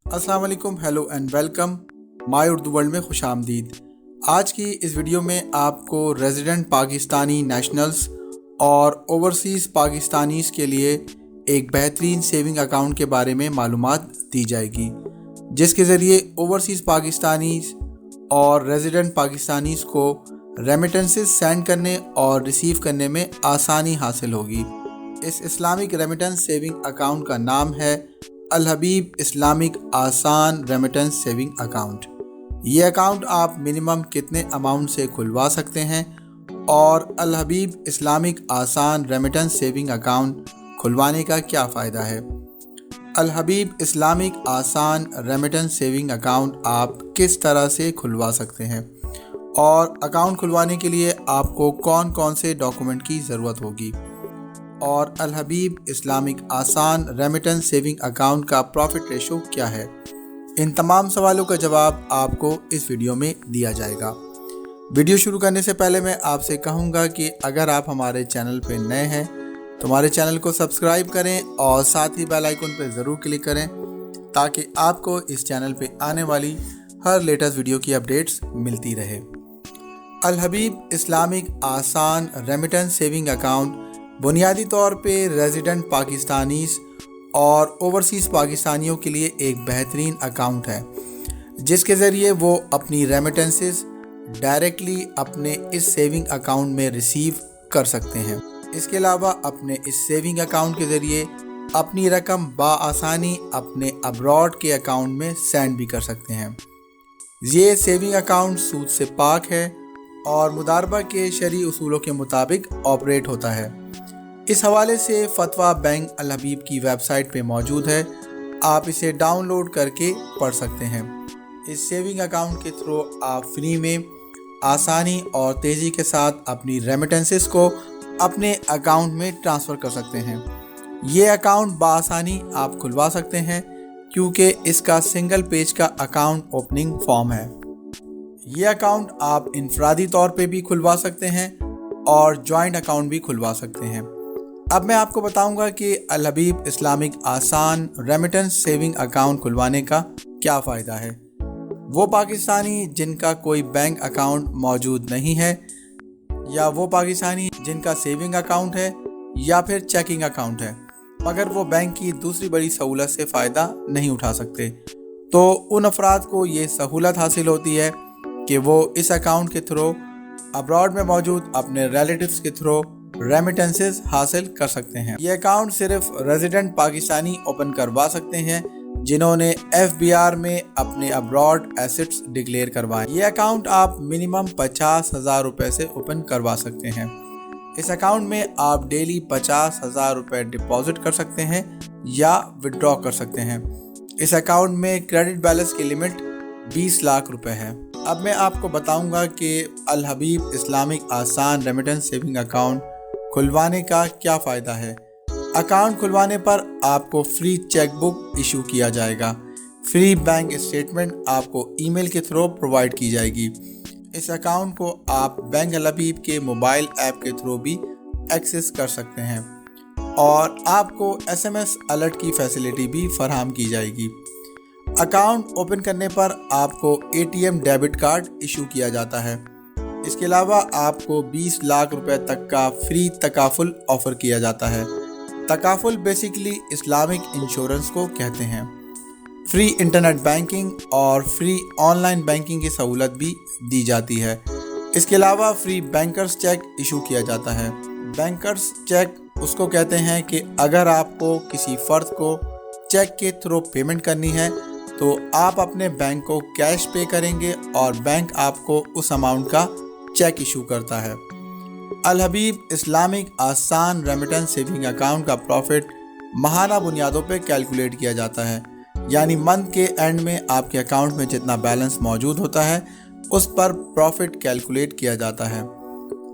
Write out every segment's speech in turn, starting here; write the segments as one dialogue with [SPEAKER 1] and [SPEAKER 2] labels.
[SPEAKER 1] السلام علیکم، hello and welcome my Urdu world میں خوش آمدید۔ آج کی اس ویڈیو میں آپ کو ریزیڈنٹ پاکستانی نیشنلز اور اوورسیز پاکستانیز کے لیے ایک بہترین سیونگ اکاؤنٹ کے بارے میں معلومات دی جائے گی، جس کے ذریعے اوورسیز پاکستانیز اور ریزیڈنٹ پاکستانیز کو ریمیٹنسز سینڈ کرنے اور ریسیو کرنے میں آسانی حاصل ہوگی۔ اس اسلامک ریمیٹنس سیونگ اکاؤنٹ کا نام ہے الحبیب اسلامک آسان ریمیٹنس سیونگ اکاؤنٹ۔ یہ اکاؤنٹ آپ منیمم کتنے اماؤنٹ سے کھلوا سکتے ہیں اور الحبیب اسلامک آسان ریمیٹنس سیونگ اکاؤنٹ کھلوانے کا کیا فائدہ ہے؟ الحبیب اسلامک آسان ریمیٹنس سیونگ اکاؤنٹ آپ کس طرح سے کھلوا سکتے ہیں اور اکاؤنٹ کھلوانے کے لیے آپ کو کون کون سے ڈاکومنٹ کی ضرورت ہوگی، اور الحبیب اسلامک آسان ریمیٹنس سیونگ اکاؤنٹ کا پروفٹ ریشو کیا ہے؟ ان تمام سوالوں کا جواب آپ کو اس ویڈیو میں دیا جائے گا۔ ویڈیو شروع کرنے سے پہلے میں آپ سے کہوں گا کہ اگر آپ ہمارے چینل پہ نئے ہیں تو ہمارے چینل کو سبسکرائب کریں اور ساتھ ہی بیل آئیکن پہ ضرور کلک کریں تاکہ آپ کو اس چینل پہ آنے والی ہر لیٹسٹ ویڈیو کی اپڈیٹس ملتی رہے۔ الحبیب اسلامک آسان ریمیٹنس سیونگ اکاؤنٹ بنیادی طور پہ ریزیڈنٹ پاکستانیز اور اوورسیز پاکستانیوں کے لیے ایک بہترین اکاؤنٹ ہے، جس کے ذریعے وہ اپنی ریمیٹنسز ڈائریکٹلی اپنے اس سیونگ اکاؤنٹ میں ریسیو کر سکتے ہیں۔ اس کے علاوہ اپنے اس سیونگ اکاؤنٹ کے ذریعے اپنی رقم بآسانی اپنے ابراڈ کے اکاؤنٹ میں سینڈ بھی کر سکتے ہیں۔ یہ سیونگ اکاؤنٹ سود سے پاک ہے اور مضاربہ کے شرعی اصولوں کے مطابق آپریٹ ہوتا ہے۔ اس حوالے سے فتویٰ بینک الحبیب کی ویب سائٹ پہ موجود ہے، آپ اسے ڈاؤن لوڈ کر کے پڑھ سکتے ہیں۔ اس سیونگ اکاؤنٹ کے تھرو آپ فری میں آسانی اور تیزی کے ساتھ اپنی ریمیٹنسز کو اپنے اکاؤنٹ میں ٹرانسفر کر سکتے ہیں۔ یہ اکاؤنٹ بآسانی آپ کھلوا سکتے ہیں کیونکہ اس کا سنگل پیج کا اکاؤنٹ اوپننگ فارم ہے۔ یہ اکاؤنٹ آپ انفرادی طور پہ بھی کھلوا سکتے ہیں اور جوائنٹ اکاؤنٹ بھی کھلوا سکتے ہیں۔ اب میں آپ کو بتاؤں گا کہ الحبیب اسلامک آسان ریمیٹنس سیونگ اکاؤنٹ کھلوانے کا کیا فائدہ ہے۔ وہ پاکستانی جن کا کوئی بینک اکاؤنٹ موجود نہیں ہے، یا وہ پاکستانی جن کا سیونگ اکاؤنٹ ہے یا پھر چیکنگ اکاؤنٹ ہے مگر وہ بینک کی دوسری بڑی سہولت سے فائدہ نہیں اٹھا سکتے، تو ان افراد کو یہ سہولت حاصل ہوتی ہے کہ وہ اس اکاؤنٹ کے تھرو ابراڈ میں موجود اپنے ریلیٹیوز کے تھرو ریمیٹنسز حاصل کر سکتے ہیں۔ یہ اکاؤنٹ صرف ریزیڈنٹ پاکستانی اوپن کروا سکتے ہیں جنہوں نے FBR میں اپنے ابراڈ ایسٹس ڈکلیئر کروائے۔ یہ اکاؤنٹ آپ منیمم 50,000 روپے سے اوپن کروا سکتے ہیں۔ اس اکاؤنٹ میں آپ ڈیلی 50,000 روپے ڈپازٹ کر سکتے ہیں یا وڈرا کر سکتے ہیں۔ اس اکاؤنٹ میں کریڈٹ بیلنس کی لمٹ 20 لاکھ روپے ہے۔ اب میں آپ کو بتاؤں گا کہ الحبیب اسلامک آسان ریمیٹنس سیونگ اکاؤنٹ کھلوانے کا کیا فائدہ ہے۔ اکاؤنٹ کھلوانے پر آپ کو فری چیک بک ایشو کیا جائے گا۔ فری بینک اسٹیٹمنٹ آپ کو ای میل کے تھرو پرووائڈ کی جائے گی۔ اس اکاؤنٹ کو آپ بینک الحبیب کے موبائل ایپ کے تھرو بھی ایکسس کر سکتے ہیں اور آپ کو SMS الرٹ کی فیسلٹی بھی فراہم کی جائے گی۔ اکاؤنٹ اوپن کرنے پر آپ کو ATM ڈیبٹ کارڈ ایشو کیا جاتا ہے۔ اس کے علاوہ آپ کو 20 لاکھ روپے تک کا فری تکافل آفر کیا جاتا ہے۔ تکافل بیسیکلی اسلامک انشورنس کو کہتے ہیں۔ فری انٹرنیٹ بینکنگ اور فری آن لائن بینکنگ کی سہولت بھی دی جاتی ہے۔ اس کے علاوہ فری بینکرز چیک ایشو کیا جاتا ہے۔ بینکرز چیک اس کو کہتے ہیں کہ اگر آپ کو کسی فرد کو چیک کے تھرو پیمنٹ کرنی ہے تو آپ اپنے بینک کو کیش پے کریں گے اور بینک آپ کو اس اماؤنٹ کا چیک ایشو کرتا ہے۔ الحبیب اسلامک آسان ریمیٹنس سیونگ اکاؤنٹ کا پروفٹ ماہانہ بنیادوں پہ کیلکولیٹ کیا جاتا ہے، یعنی منتھ کے اینڈ میں آپ کے اکاؤنٹ میں جتنا بیلنس موجود ہوتا ہے اس پر پروفٹ کیلکولیٹ کیا جاتا ہے۔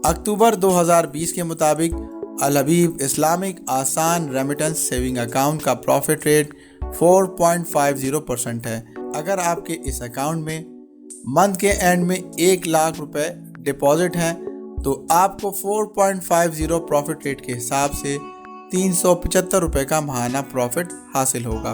[SPEAKER 1] اکتوبر 2020 کے مطابق الحبیب اسلامک آسان ریمیٹنس سیونگ اکاؤنٹ کا پروفٹ ریٹ 4.50% ہے۔ اگر آپ کے اس اکاؤنٹ میں منتھ کے اینڈ میں 1 لاکھ روپے ڈپازٹ ہیں تو آپ کو 4.50 پروفٹ ریٹ کے حساب سے 375 روپے کا ماہانہ پروفٹ حاصل ہوگا۔